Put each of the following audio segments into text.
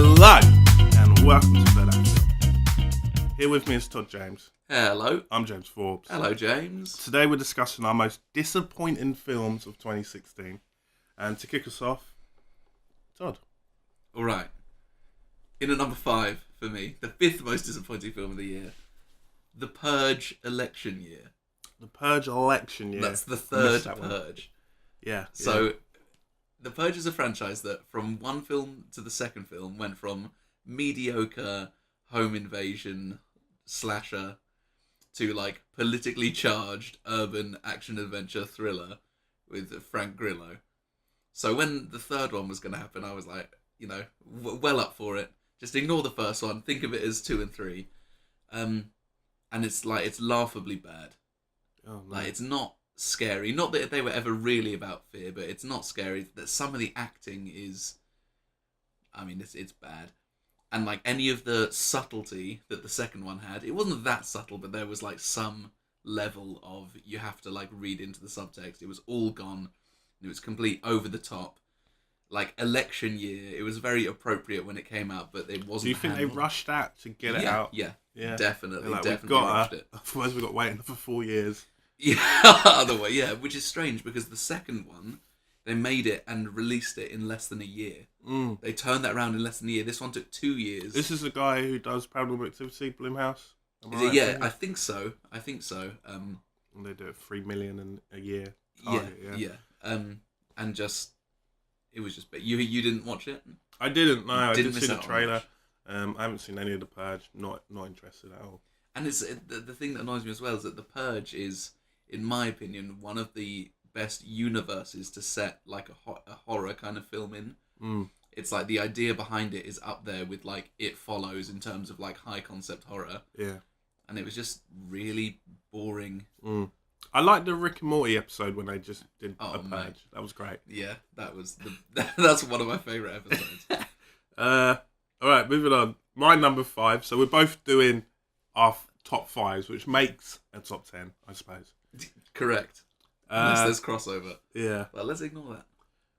Hello, and welcome to Dead Action. Here with me is Todd James. Hello. I'm James Forbes. Hello, James. Today we're discussing our most disappointing films of 2016. And to kick us off, Todd. All right. In at number 5 for me, the 5th most disappointing film of the year, The Purge Election Year. The Purge Election Year. That's the third Purge. Yeah. So, The Purge is a franchise that from one film to the second film went from mediocre home invasion slasher to like politically charged urban action adventure thriller with Frank Grillo. So when the third one was going to happen, I was like, well up for it. Just ignore the first one. Think of it as 2 and 3. And it's laughably bad. Oh, no. Like, it's not scary. Not that they were ever really about fear, but it's not scary. That some of the acting is, it's bad. And like any of the subtlety that the second one had, it wasn't that subtle, but there was like some level of you have to like read into the subtext. It was all gone. It was complete over the top. Like election year, it was very appropriate when it came out, but it wasn't. Do you think they rushed that to get it out? Yeah, definitely, like, definitely got rushed it. Otherwise we got waiting for 4 years. Yeah, other way, yeah, which is strange because the second one, they made it and released it in less than a year. They turned that around in less than a year. This one took 2 years. This is the guy who does Paranormal Activity, Blumhouse? I think so. And they do it 3 million in a year. Yeah. And just, it was just, but you didn't watch it? I didn't, no. I did see the out on trailer. I haven't seen any of The Purge. Not interested at all. And it's the thing that annoys me as well is that The Purge is, in my opinion, one of the best universes to set like a horror kind of film in. It's like the idea behind it is up there with like It Follows in terms of like high concept horror. Yeah. And it was just really boring. I liked the Rick and Morty episode when they just did a mate. Purge. That was great. Yeah, that was that's one of my favourite episodes. Alright, moving on. My number 5. So we're both doing our top 5s, which makes a top 10, I suppose. Correct. Unless there's crossover. Yeah. But let's ignore that.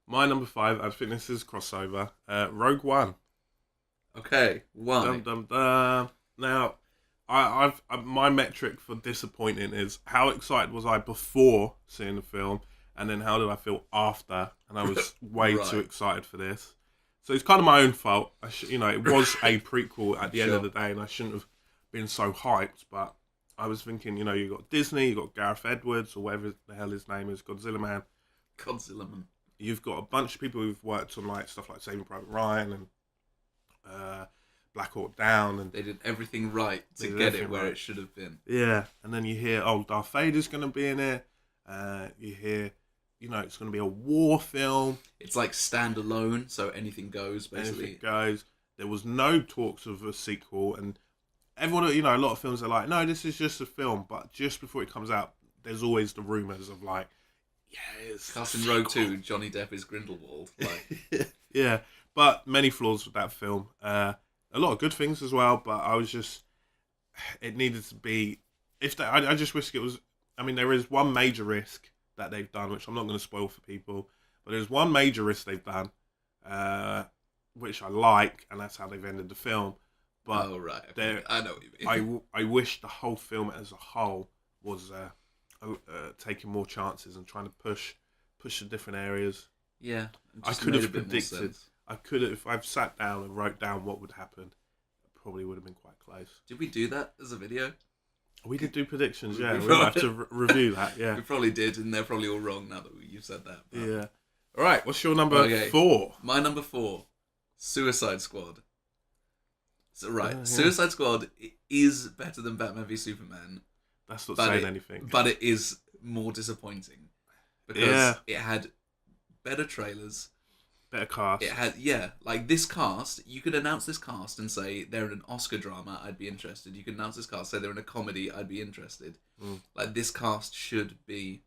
My number 5, I think this is crossover. Rogue One. Okay, why? Dum, dum, dum. Now, I've my metric for disappointing is how excited was I before seeing the film, and then how did I feel after? And I was way Right. too excited for this. So it's kind of my own fault. It was a prequel at the end of the day, and I shouldn't have been so hyped. But I was thinking, you got Disney, you got Gareth Edwards, or whatever the hell his name is, Godzilla Man. You've got a bunch of people who've worked on like stuff like Saving Private Ryan and Black Hawk Down, and They did everything right to get it where it should have been. yeah. And then you hear, Darth Vader's going to be in it. You hear, it's going to be a war film. It's like standalone, so anything goes, basically. Anything goes. There was no talks of a sequel, and everyone, a lot of films are like, no, this is just a film. But just before it comes out, there's always the rumors of like, yes, Casting Rogue 2, Johnny Depp is Grindelwald. Like, yeah. But many flaws with that film. A lot of good things as well, but I was just, it needed to be, I just wish it was, there is one major risk that they've done, which I'm not going to spoil for people, but there's one major risk they've done, which I like, and that's how they've ended the film. But right. Okay. I know what you mean. I wish the whole film as a whole was taking more chances and trying to push the different areas. Yeah. I could have predicted. I could have, if I've sat down and wrote down what would happen, it probably would have been quite close. Did we do that as a video? We did do predictions, yeah. We'll have to review that, yeah. We probably did, and they're probably all wrong now that you've said that. But... Yeah. All right, what's your number 4? My number 4, Suicide Squad. So, Suicide Squad is better than Batman v Superman. That's not saying anything. But it is more disappointing. Because it had better trailers. Better cast. It had, like this cast, you could announce this cast and say they're in an Oscar drama, I'd be interested. You could announce this cast, say they're in a comedy, I'd be interested. Like this cast they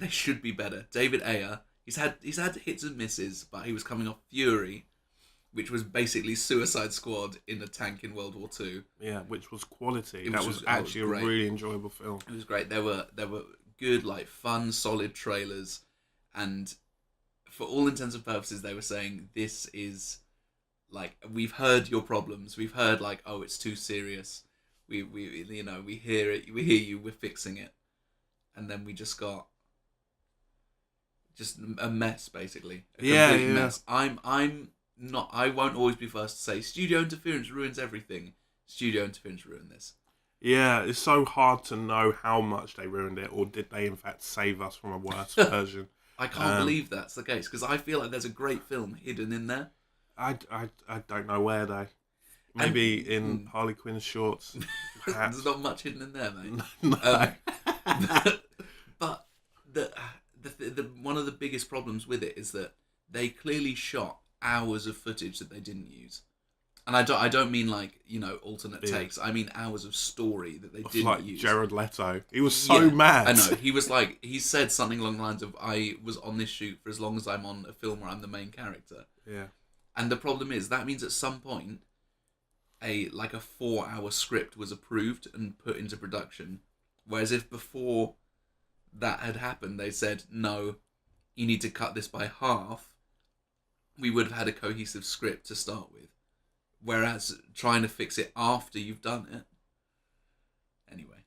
should be better. David Ayer, he's had hits and misses, but he was coming off Fury, which was basically Suicide Squad in a tank in World War II. Yeah, which was quality. That was actually a really enjoyable film. It was great. There were good, like fun, solid trailers, and for all intents and purposes, they were saying this is like, we've heard your problems. We've heard, like, oh, it's too serious. We we hear it. We hear you. We're fixing it. And then we just got just a mess, basically. A complete mess. I'm not. I won't always be first to say studio interference ruins everything. Studio interference ruined this. Yeah, it's so hard to know how much they ruined it, or did they in fact save us from a worse version? I can't believe that's the case, because I feel like there's a great film hidden in there. I don't know where though. Maybe in Harley Quinn's shorts. There's not much hidden in there, mate. No. But the one of the biggest problems with it is that they clearly shot hours of footage that they didn't use. And I don't mean like, alternate takes. I mean hours of story that they didn't use. Jared Leto. He was so mad. I know. He said something along the lines of, I was on this shoot for as long as I'm on a film where I'm the main character. Yeah. And the problem is, that means at some point, a 4-hour script was approved and put into production. Whereas if before that had happened, they said, no, you need to cut this by half, we would have had a cohesive script to start with. Whereas trying to fix it after you've done it... Anyway.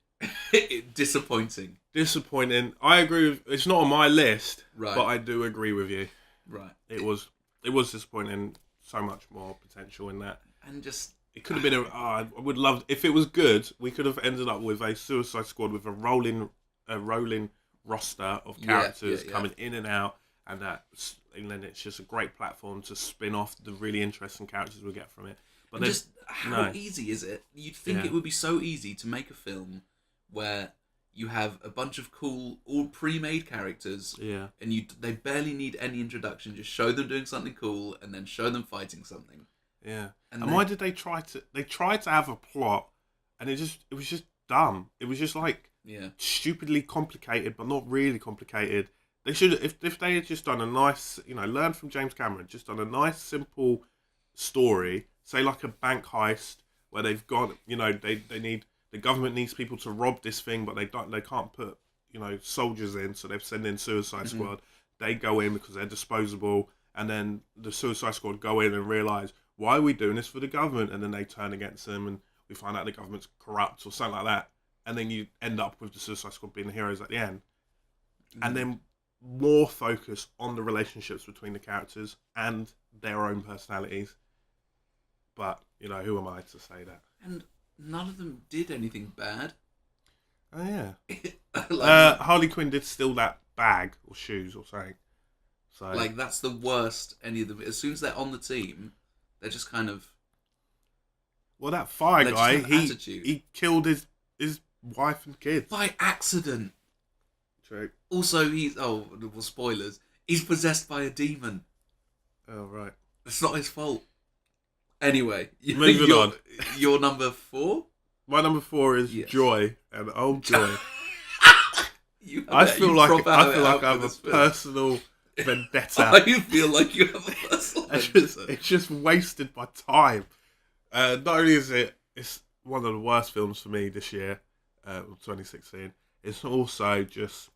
Disappointing. Disappointing. I agree with... It's not on my list, right, but I do agree with you. Right. It was disappointing. So much more potential in that. And just... It could have been I would love... If it was good, we could have ended up with a Suicide Squad with a rolling roster of characters coming in and out, and then it's just a great platform to spin off the really interesting characters we get from it. But just how easy is it? You'd think it would be so easy to make a film where you have a bunch of cool, all pre-made characters, and they barely need any introduction. Just show them doing something cool, and then show them fighting something. Yeah. And why did they try to? They tried to have a plot, and it was just dumb. It was just stupidly complicated, but not really complicated. They should, if they had just done a nice, learn from James Cameron, just done a nice simple story, say like a bank heist where they've got, they need, the government needs people to rob this thing, but they can't put, soldiers in, so they've sent in Suicide Squad. They go in because they're disposable, and then the Suicide Squad go in and realise, why are we doing this for the government? And then they turn against them, and we find out the government's corrupt or something like that. And then you end up with the Suicide Squad being the heroes at the end. And then more focus on the relationships between the characters and their own personalities. But, who am I to say that? And none of them did anything bad. Oh, yeah. Harley Quinn did steal that bag or shoes or something. So that's the worst any of them. As soon as they're on the team, they're just kind of... Well, that fire guy, he killed his wife and kids. By accident. True. Also, spoilers. He's possessed by a demon. Oh, right. It's not his fault. Anyway. Moving on. Your number 4? My number 4 is Joy. And oh, Joy. I feel like I have a personal vendetta. You feel like you have a personal vendetta. It's just wasted my time. Not only is it's one of the worst films for me this year, 2016, it's also just...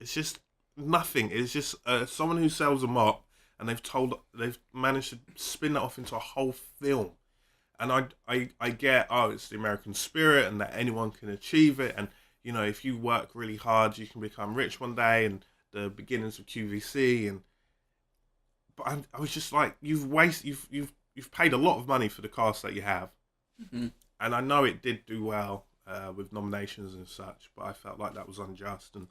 It's just nothing. It's just someone who sells a mop, and they've managed to spin that off into a whole film. And I get, it's the American spirit, and that anyone can achieve it, and if you work really hard, you can become rich one day, and the beginnings of QVC. But I was just like, you've paid a lot of money for the cast that you have, and I know it did do well with nominations and such, but I felt like that was unjust and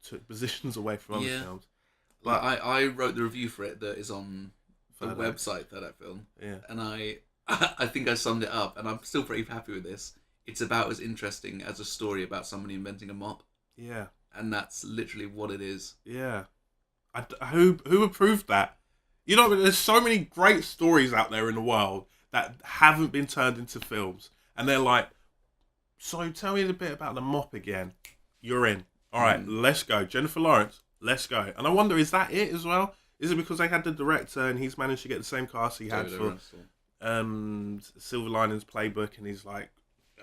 took positions away from other films. But I wrote the review for it that is on the website for that film. Yeah. And I think I summed it up, and I'm still pretty happy with this. It's about as interesting as a story about somebody inventing a mop. Yeah. And that's literally what it is. Yeah. Who approved that? There's so many great stories out there in the world that haven't been turned into films. And they're like, so tell me a bit about the mop again. You're in. All right, let's go. Jennifer Lawrence, let's go. And I wonder, is that it as well? Is it because they had the director and he's managed to get the same cast he had for Silver Linings Playbook, and he's like,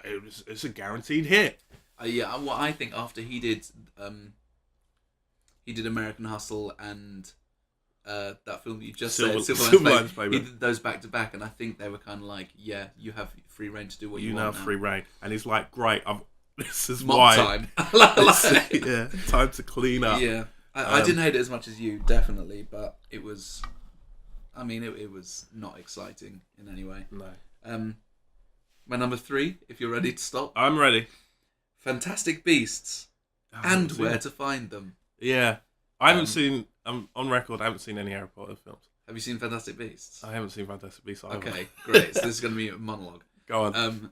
it's a guaranteed hit. Well, I think after he did American Hustle and that film you just Silver said, Linings Playbook. He did those back to back, and I think they were kind of like, yeah, you have free reign to do what you now want. have free reign, and he's like, great, this is Mop why. time. Yeah, time to clean up. Yeah, I didn't hate it as much as you, definitely, but it was. I mean, it was not exciting in any way. No. My number 3, if you're ready to stop. I'm ready. Fantastic Beasts and Where to Find Them. Yeah. I haven't seen, I'm on record, I haven't seen any Harry Potter films. Have you seen Fantastic Beasts? I haven't seen Fantastic Beasts either. Okay, great. So this is going to be a monologue. Go on.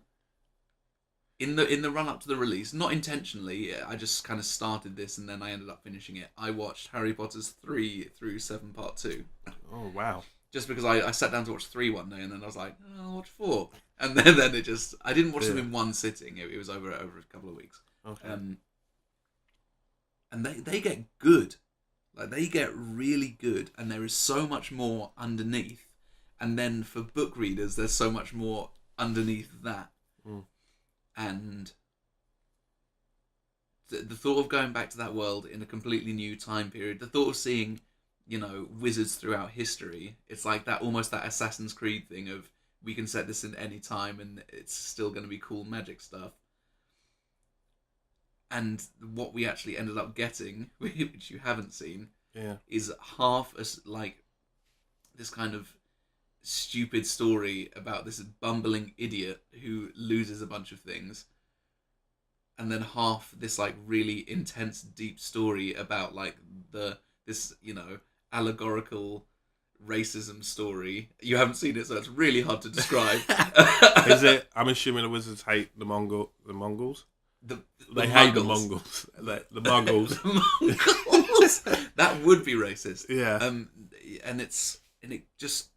In the run up to the release, not intentionally, I just kind of started this and then I ended up finishing it. I watched Harry Potter's 3 through 7 Part 2. Oh, wow. Just because I sat down to watch 3 one day and then I was like, oh, I'll watch 4. And then it just... I didn't watch them in one sitting. It was over a couple of weeks. Okay. And they get good. Like, they get really good. And there is so much more underneath. And then for book readers, there's so much more underneath that. Mm. And the thought of going back to that world in a completely new time period, the thought of seeing, wizards throughout history, it's like that, almost that Assassin's Creed thing of, we can set this in any time and it's still going to be cool magic stuff. And what we actually ended up getting, which you haven't seen, is half as like this kind of stupid story about this bumbling idiot who loses a bunch of things, and then half this like really intense, deep story about like this allegorical racism story. You haven't seen it, so it's really hard to describe. Is it? I'm assuming the wizards hate the Mongols. They hate the Mongols. The Mongols. The Mongols. That would be racist. Yeah. And it just.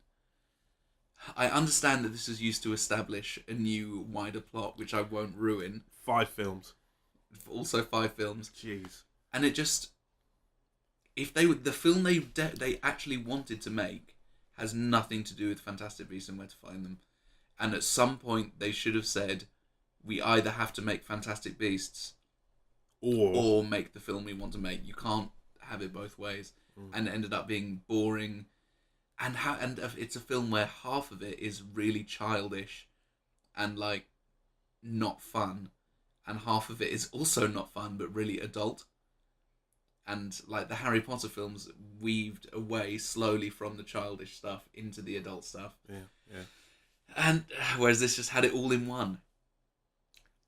I understand that this is used to establish a new, wider plot, which I won't ruin. 5 films. Also 5 films. Jeez. And it just. If the film they actually wanted to make has nothing to do with Fantastic Beasts and Where to Find Them, and at some point they should have said, we either have to make Fantastic Beasts or make the film we want to make. You can't have it both ways. And it ended up being boring, and it's a film where half of it is really childish and like not fun, and half of it is also not fun but really adult. And like the Harry Potter films weaved away slowly from the childish stuff into the adult stuff. Yeah. And whereas this just had it all in one.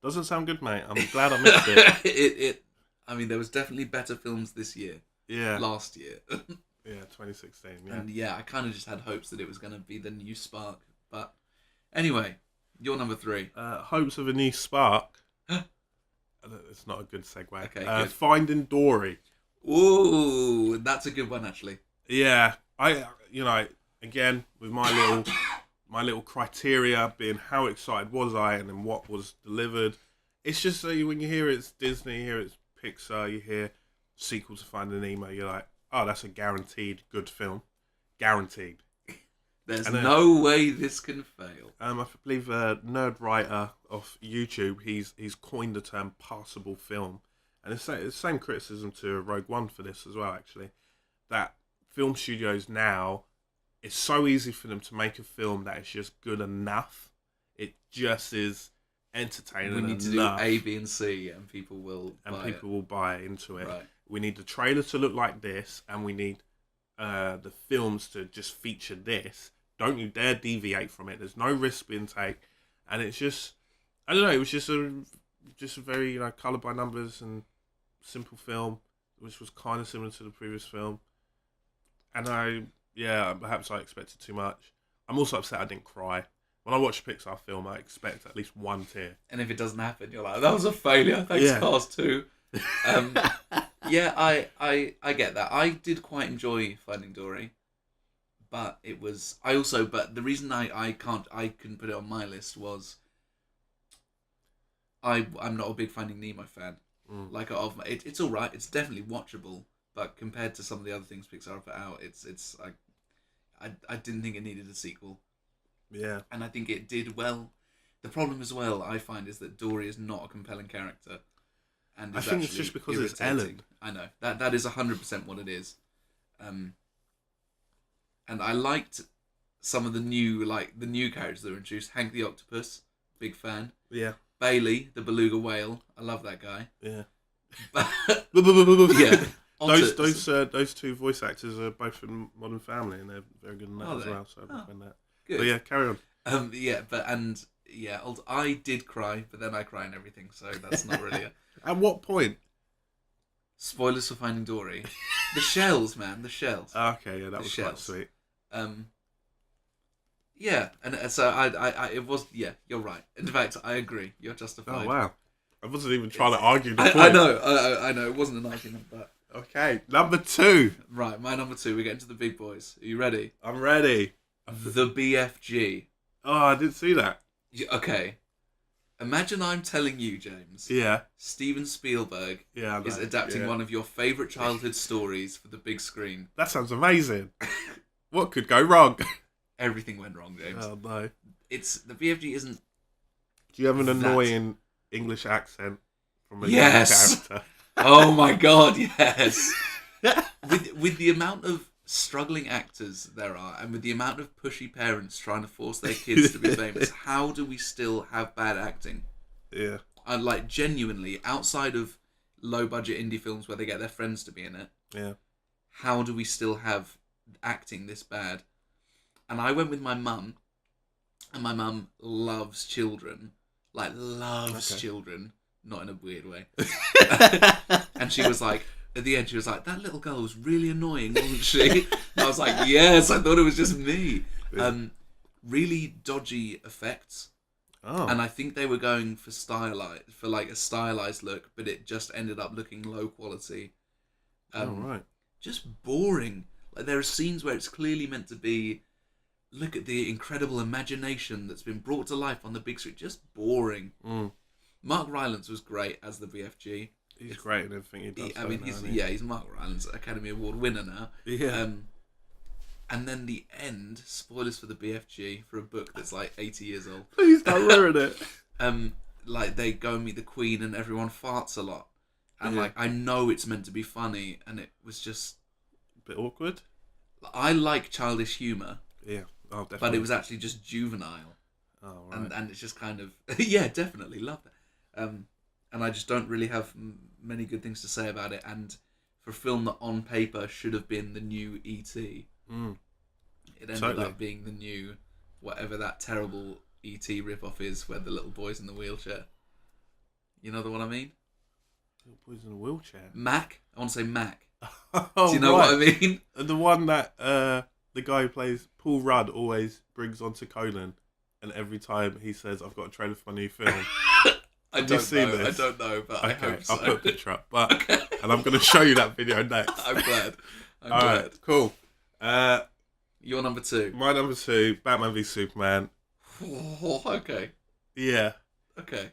Doesn't sound good, mate. I'm glad I missed it. I mean, there was definitely better films this year. Yeah. Last year. Yeah, 2016. Yeah. And yeah, I kind of just had hopes that it was going to be the new spark. But anyway, your number 3. Hopes of a new spark. It's not a good segue. Okay, good. Finding Dory. Ooh, that's a good one, actually. Yeah, again with my little criteria being how excited was I, and then what was delivered. It's just when you hear it's Disney, you hear it's Pixar, you hear sequel to Finding Nemo, you're like, oh, that's a guaranteed good film, guaranteed. There's no way this can fail. I believe Nerd Writer of YouTube, he's coined the term passable film. And it's the same criticism to Rogue One for this as well, actually. That film studios now, it's so easy for them to make a film that is just good enough. It just is entertaining enough. We need to do A, B, and C, and people will buy into it. Right. We need the trailer to look like this, and we need the films to just feature this. Don't you dare deviate from it. There's no risk being taken. And it's just, I don't know, it was just a very coloured by numbers and simple film, which was kind of similar to the previous film. And perhaps I expected too much. I'm also upset I didn't cry. When I watch a Pixar film, I expect at least one tear. And if it doesn't happen, you're like, that was a failure. Thanks, Cars 2. Yeah, I get that. I did quite enjoy Finding Dory. But it was... But the reason I couldn't put it on my list was... I'm not a big Finding Nemo fan. Like, it's all right. It's definitely watchable, but compared to some of the other things Pixar put out, it's like I didn't think it needed a sequel. Yeah, and I think it did well. The problem as well, I find, is that Dory is not a compelling character, and I think it's just because irritating. it's Ellen. I know that is 100% what it is. and I liked some of the new characters that were introduced. Hank the Octopus, big fan. Yeah. Bailey, the beluga whale, I love that guy. Yeah. Yeah. Those two voice actors are both in Modern Family, and they're very good in that as well. So I recommend that. Good. But yeah, carry on. I did cry, but then I cry in everything, so that's not really a... At what point? Spoilers for Finding Dory. The shells, man, the shells. Okay, yeah, that was quite sweet. Yeah, and so I it was, yeah, you're right. In fact, I agree. You're justified. Oh wow, I wasn't even trying to argue the point. I know, it wasn't an argument, but okay, number 2. Right, my number 2. We're getting to the big boys. Are you ready? I'm ready. The BFG. Oh, I didn't see that. Okay. Imagine I'm telling you, James. Yeah. Steven Spielberg is adapting one of your favourite childhood stories for the big screen. That sounds amazing. What could go wrong? Everything went wrong, James. Oh no. The BFG isn't... Do you have an annoying English accent from a yes. character? Oh my god, yes. with the amount of struggling actors there are, and with the amount of pushy parents trying to force their kids to be famous, how do we still have bad acting? Yeah. And like, genuinely, outside of low budget indie films where they get their friends to be in it, yeah, how do we still have acting this bad? And I went with my mum, and my mum loves children, children, not in a weird way. And she was like, at the end, she was like, that little girl was really annoying, wasn't she? And I was like, yes, I thought it was just me. Really dodgy effects. Oh. And I think they were going for a stylized look, but it just ended up looking low quality. Right. Just boring. Like, there are scenes where it's clearly meant to be, look at the incredible imagination that's been brought to life on the big screen. Just boring. Mm. Mark Rylance was great as the BFG. He's great in everything he does. He's Mark Rylance, Academy Award winner now. Yeah. And then the end, spoilers for the BFG, for a book that's like 80 years old. Please don't ruin it. Like, they go and meet the Queen and everyone farts a lot. And like, I know it's meant to be funny, and it was just... A bit awkward? I like childish humour. Yeah, oh, definitely. But it was actually just juvenile. Oh, right. And it's just kind of... yeah, definitely, love that. And I just don't really have many good things to say about it. And for a film that on paper should have been the new E.T., it ended up being the new, whatever that terrible E.T. ripoff is, where the little boy's in the wheelchair. You know the one I mean? Little boy's in a wheelchair? Mac? I want to say Mac. Oh, do you know what I mean? The one that the guy who plays Paul Rudd always brings onto Conan, and every time he says, I've got a trailer for my new film. I don't know, but I hope so. I'll put a picture up. And I'm going to show you that video next. I'm glad. Alright, cool. Your number 2. My number 2, Batman v Superman. Oh, okay. Yeah. Okay.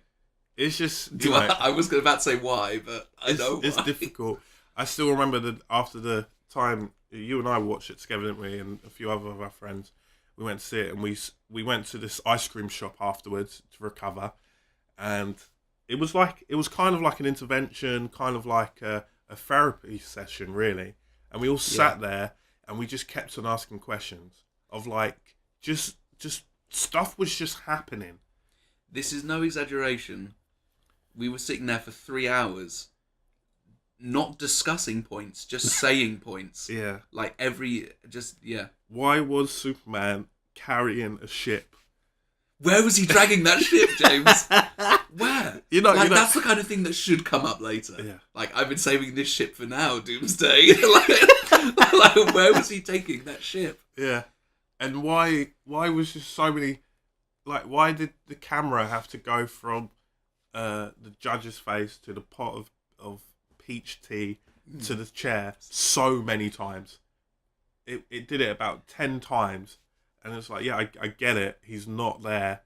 It's just... I was about to say why, but I know why. It's difficult. I still remember that after the time you and I watched it together, didn't we? And a few other of our friends, we went to see it, and we went to this ice cream shop afterwards to recover. And it was kind of like an intervention, kind of like a therapy session, really. And we all sat there, and we just kept on asking questions of like, just stuff was just happening. This is no exaggeration. We were sitting there for 3 hours, not discussing points, just saying points. Yeah. Like Why was Superman carrying a ship? Where was he dragging that ship, James? Where? That's the kind of thing that should come up later. Yeah. Like, I've been saving this ship for now, Doomsday. like, where was he taking that ship? Yeah. And why was there so many... Like, why did the camera have to go from the judge's face to the pot of peach tea to the chair so many times? It did it about 10 times. And it's like, yeah, I get it. He's not there.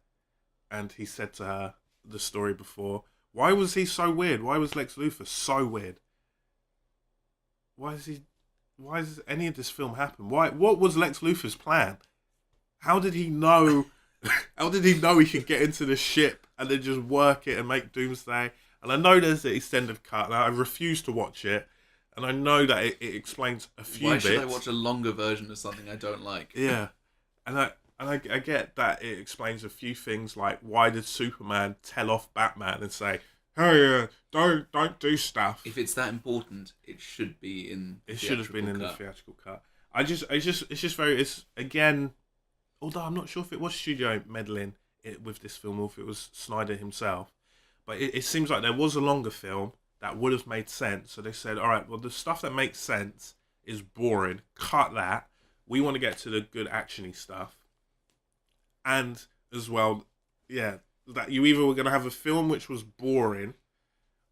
And he said to her the story before. Why was he so weird? Why was Lex Luthor so weird? Why does any of this film happen? What was Lex Luthor's plan? How did he know... How did he know he could get into the ship and then just work it and make Doomsday? And I know there's the extended cut, and I refuse to watch it. and I know that it explains a few Why bits. should I watch a longer version of something I don't like? Yeah, and I get that it explains a few things, like why did Superman tell off Batman and say, "Hey, don't do stuff." If it's that important, it should be in. It should have been in the cut. theatrical cut. It's just very. It's again, although I'm not sure if it was studio meddling with this film or if it was Snyder himself, but it seems like there was a longer film that would have made sense. So they said, all right, well, the stuff that makes sense is boring. Cut that. We want to get to the good actiony stuff. And as well, yeah, that you either were going to have a film which was boring,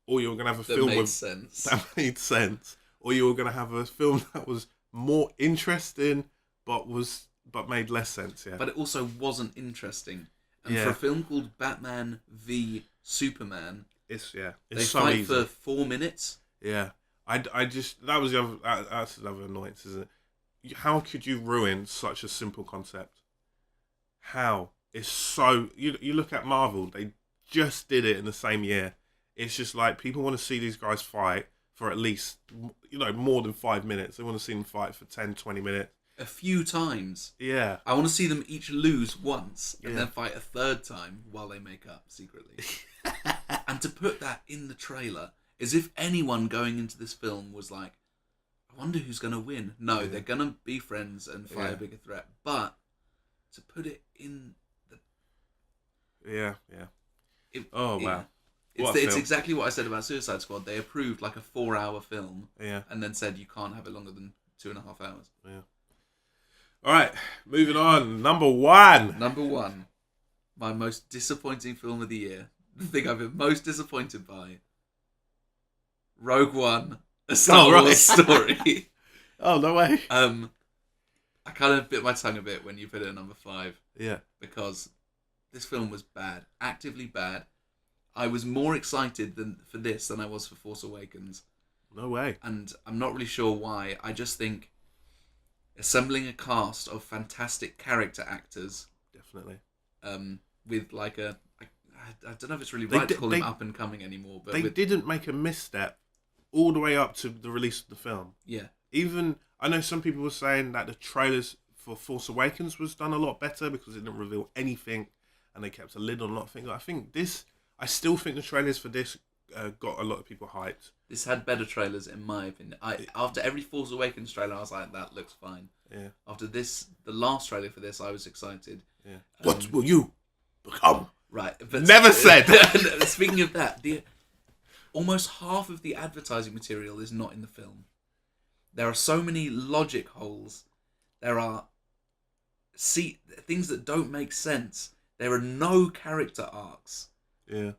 or you were going to have a film that made sense, or you were going to have a film that was more interesting but made less sense. Yeah, but it also wasn't interesting. And for a film called Batman v Superman, it's they so fight easy. for 4 minutes. Yeah, I just that was the other that's another annoyance, isn't it? How could you ruin such a simple concept? How? It's so you look at Marvel, they just did it in the same year. It's just like people want to see these guys fight for at least more than 5 minutes. They want to see them fight for 10, 20 minutes. A few times. Yeah. I want to see them each lose once and then fight a third time while they make up secretly. And to put that in the trailer, as if anyone going into this film was like, I wonder who's going to win. No, they're going to be friends and fight a bigger threat. But to put it in the... Yeah. Wow. Yeah. It's exactly what I said about Suicide Squad. They approved like a 4-hour film and then said you can't have it longer than 2.5 hours. Yeah. All right, moving on. Number one, my most disappointing film of the year. The thing I've been most disappointed by. Rogue One, A Star Wars Story. Oh, no way. I kind of bit my tongue a bit when you put it at number 5. Yeah. Because this film was bad. Actively bad. I was more excited for this than I was for Force Awakens. No way. And I'm not really sure why. I just think assembling a cast of fantastic character actors, definitely, with like I don't know if it's really right to call them up and coming anymore, but they didn't make a misstep all the way up to the release of the film. Yeah. Even I know some people were saying that the trailers for Force Awakens was done a lot better because it didn't reveal anything, and they kept a lid on a lot of things. I still think the trailers for this got a lot of people hyped. This had better trailers, in my opinion. After every Force Awakens trailer, I was like, that looks fine. Yeah. After this, the last trailer for this, I was excited. Yeah. What will you become? Right. But never said. Speaking of that, almost half of the advertising material is not in the film. There are so many logic holes. There are things that don't make sense. There are no character arcs. Yeah.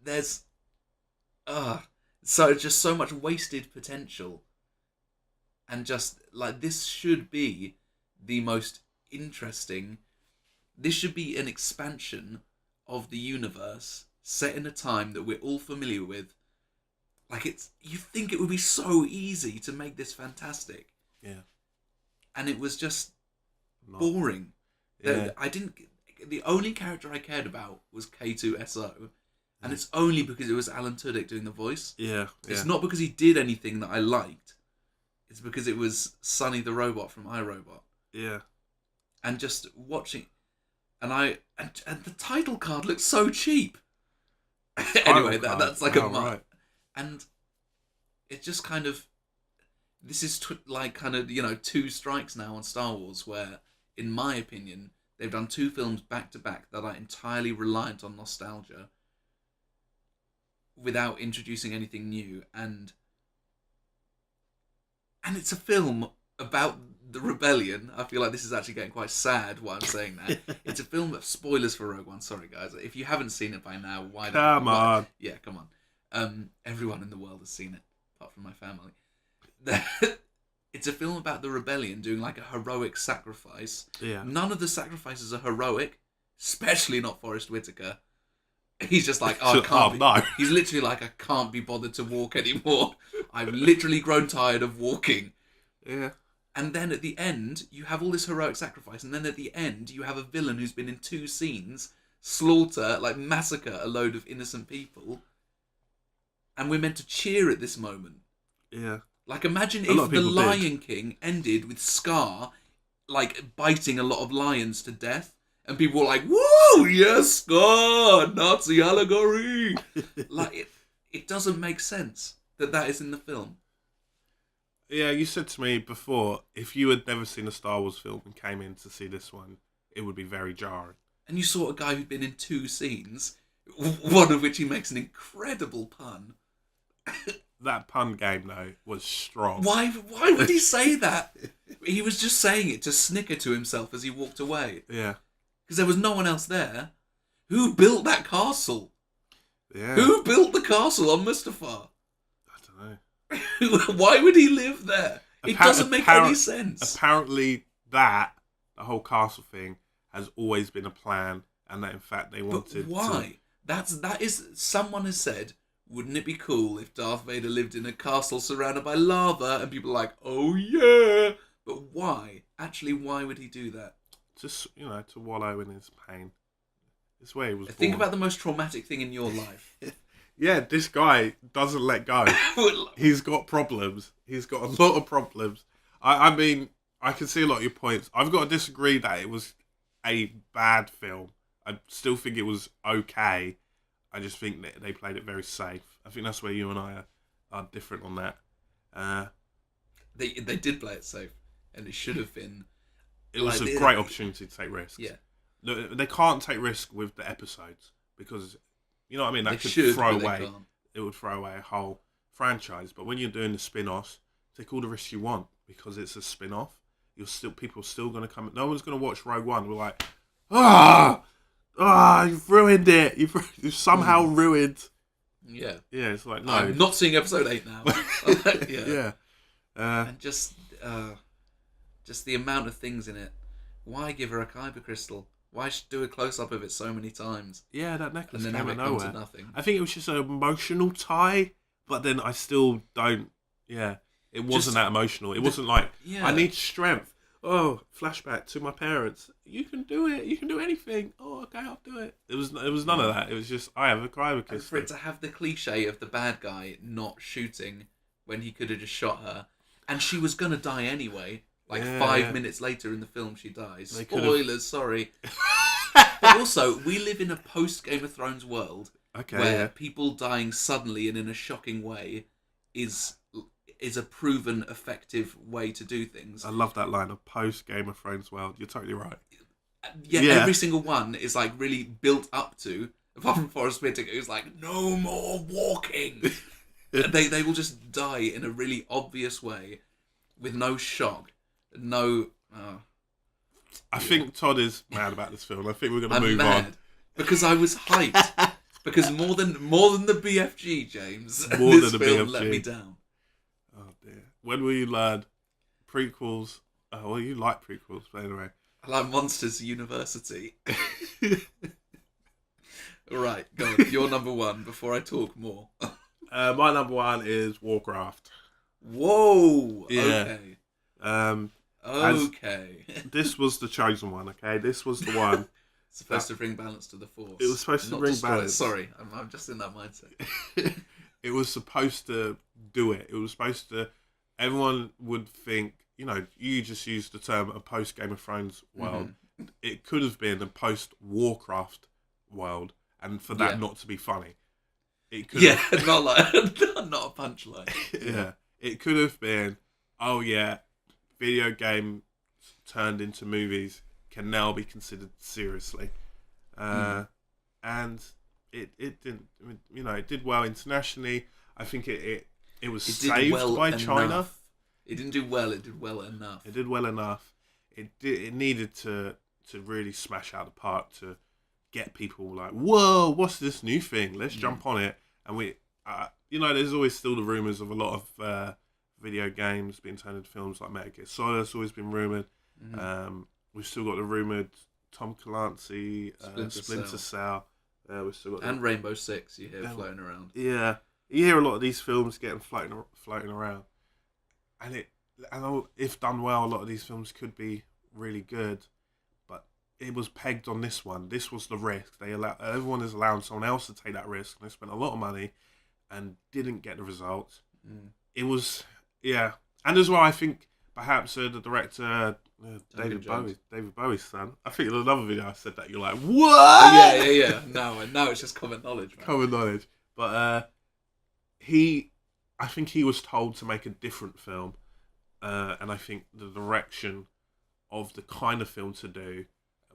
There's so just so much wasted potential. And just like this should be the most interesting. This should be an expansion of the universe set in a time that we're all familiar with. Like you think it would be so easy to make this fantastic. Yeah. And it was just boring. Yeah. The only character I cared about was K2SO, and it's only because it was Alan Tudyk doing the voice. Yeah. It's not because he did anything that I liked. It's because it was Sonny the robot from iRobot. Yeah. And just watching, and the title card looks so cheap. Anyway, that's like right. And it just kind of, this is two strikes now on Star Wars where, in my opinion, they've done 2 films back to back that are entirely reliant on nostalgia without introducing anything new, and it's a film about the rebellion. I feel like this is actually getting quite sad while I'm saying that. It's a film of spoilers for Rogue One. Sorry guys, if you haven't seen it by now, why don't come on? Yeah, come on. Everyone in the world has seen it apart from my family. It's a film about the rebellion doing like a heroic sacrifice. Yeah. None of the sacrifices are heroic, especially not Forrest Whitaker. He's just like, I can't. No. He's literally like, I can't be bothered to walk anymore. I've literally grown tired of walking. Yeah. And then at the end, you have all this heroic sacrifice, and then at the end, you have a villain who's been in 2 scenes massacre a load of innocent people, and we're meant to cheer at this moment. Yeah. Like, imagine A lot if of The people did. Lion King ended with Scar, like, biting a lot of lions to death. And people were like, woo, yes, Scar, Nazi allegory. Like, it doesn't make sense that is in the film. Yeah, you said to me before, if you had never seen a Star Wars film and came in to see this one, it would be very jarring. And you saw a guy who'd been in 2 scenes, one of which he makes an incredible pun. That pun game, though, was strong. Why would he say that? He was just saying it to snicker to himself as he walked away. Yeah. Because there was no one else there. Who built that castle? Yeah. Who built the castle on Mustafar? I don't know. Why would he live there? It doesn't make any sense. Apparently, the whole castle thing, has always been a plan, and that in fact they wanted. But why? That is. Someone has said, wouldn't it be cool if Darth Vader lived in a castle surrounded by lava? And people are like, oh yeah. But why? Actually, why would he do that? Just, to wallow in his pain. It's where he was Think born. about the most traumatic thing in your life. Yeah, this guy doesn't let go. He's got problems. He's got a lot of problems. I mean, I can see a lot of your points. I've got to disagree that it was a bad film. I still think it was okay. I just think that they played it very safe. I think that's where you and I are different on that. They did play it safe, and it should have been. It was a great opportunity to take risks. Yeah. Look, they can't take risks with the episodes because, you know what I mean? That They could should, throw but they away. can't. It would throw away a whole franchise. But when you're doing the spin-offs, take all the risks you want because it's a spin-off. People are still going to come. No one's going to watch Rogue One. We're like, you've ruined it. You've somehow ruined. Yeah. Yeah, it's like no. I'm not seeing episode 8 now. Yeah. And just the amount of things in it. Why give her a kyber crystal? Why do a close up of it so many times? Yeah, that necklace And then came have out it of come nowhere. to nothing. I think it was just an emotional tie, but then I still don't. Yeah, it wasn't that emotional. It wasn't like I need strength. Oh, flashback to my parents. You can do it. You can do anything. Oh, okay, I'll do it. It was none of that. It was just I have a kyber And crystal. for it to have the cliche of the bad guy not shooting when he could have just shot her, and she was gonna die anyway. Like 5 minutes later in the film, she dies. Spoilers, sorry. But also, we live in a post Game of Thrones world where people dying suddenly and in a shocking way is a proven effective way to do things. I love that line of post Game of Thrones world. You're totally right. Yeah, every single one is like really built up to. Apart from Forrest Whitaker, who's like, no more walking. they will just die in a really obvious way with no shock. No. I think Todd is mad about this film. I think we're going to move on because I was hyped. Because more than the BFG, James, more this than the film BFG. let me down. Oh dear. When will you learn prequels? Oh, well, you like prequels, but anyway. I like Monsters University. All right, go on. You're number one. Before I talk more. My number one is Warcraft. Whoa. Yeah. Okay. Okay. This was the chosen one. Okay, this was the one. Supposed to bring balance to the force. It was supposed to bring balance. Sorry, I'm just in that mindset. It was supposed to do it. It was supposed to. Everyone would think, you just used the term a post Game of Thrones world. Mm-hmm. It could have been a post Warcraft world, and for that not to be funny. It could have, not a punchline. Yeah, it could have been. Oh yeah, video game turned into movies can now be considered seriously, and it didn't. It did well internationally. I think it was saved by China. It didn't do well. It did well enough. It did well enough. It needed to really smash out the park to get people like, whoa, what's this new thing? Let's jump on it. And we, there's always still the rumours of a lot of video games being turned into films, like Metal Gear Solid has always been rumoured. Mm-hmm. We've still got the rumoured Tom Clancy, Splinter Cell. We've still got Rainbow Six. You hear floating around. Yeah, you hear a lot of these films getting floating around, and if done well, a lot of these films could be really good. But it was pegged on this one. This was the risk. Everyone is allowing someone else to take that risk. And they spent a lot of money and didn't get the results. it was, yeah. And as well, I think perhaps the director, David Bowie's son. I think in another video I said that. You're like, what? Yeah. Now it's just common knowledge, man. Common knowledge. But I think he was told to make a different film. And I think the direction of the kind of film to do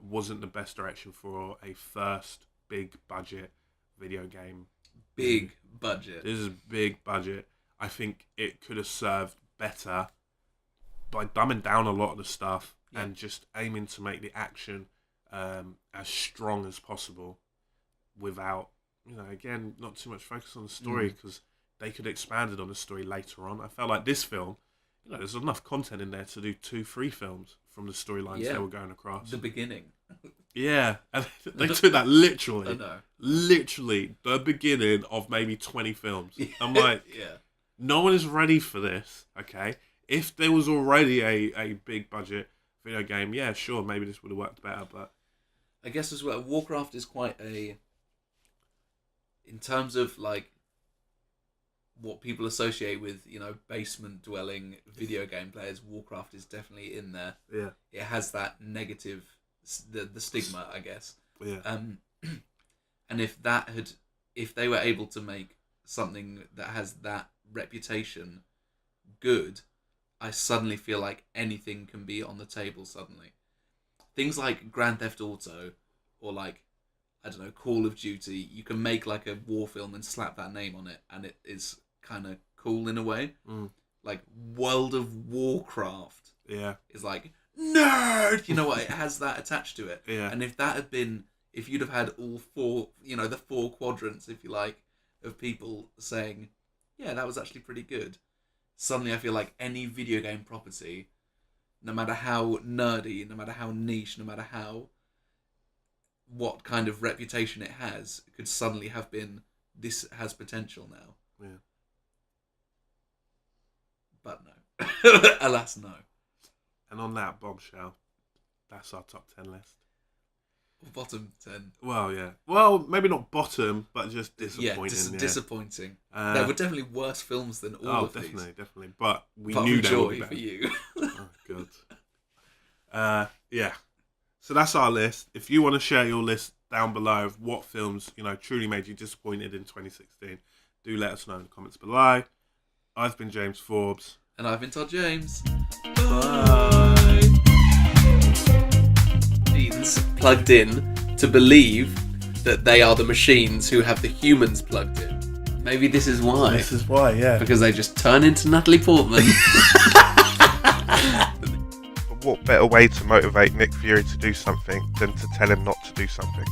wasn't the best direction for a first big budget video game. Big budget. This is big budget. I think it could have served better by dumbing down a lot of the stuff and just aiming to make the action as strong as possible without, again, not too much focus on the story, because they could have expanded on the story later on. I felt like this film, there's enough content in there to do 2-3 films from the storylines they were going across. The beginning. Yeah, and they took that literally. I know. Literally the beginning of maybe 20 films. I'm like, no one is ready for this, okay? If there was already a big budget video game, yeah, sure, maybe this would have worked better, but... I guess as well, Warcraft is quite in terms of, like, what people associate with, basement-dwelling video game players, Warcraft is definitely in there. Yeah. It has that negative, the stigma, I guess. Yeah. And if they were able to make something that has that reputation good, I suddenly feel like anything can be on the table suddenly. Things like Grand Theft Auto or like, I don't know, Call of Duty, you can make like a war film and slap that name on it and it is kind of cool in a way. Like World of Warcraft is like, nerd! You know what? It has that attached to it. Yeah. And if you'd have had all four, the 4 quadrants, if you like, of people saying, yeah, that was actually pretty good, suddenly I feel like any video game property, no matter how nerdy, no matter how niche, no matter what kind of reputation it has, could suddenly have been, this has potential now. Yeah. But no. Alas, no. And on that bombshell, that's our top 10 list. Bottom 10. Well, yeah. Well, maybe not bottom, but just disappointing. Yeah, disappointing. There were definitely worse films than all of these. Oh, definitely. But we knew they would be better. For you. Oh, good. Yeah. So that's our list. If you want to share your list down below of what films, truly made you disappointed in 2016, do let us know in the comments below. I've been James Forbes. And I've been Todd James. Bye. Machines plugged in to believe that they are the machines who have the humans plugged in. Maybe this is why. This is why, yeah. Because they just turn into Natalie Portman. What better way to motivate Nick Fury to do something than to tell him not to do something?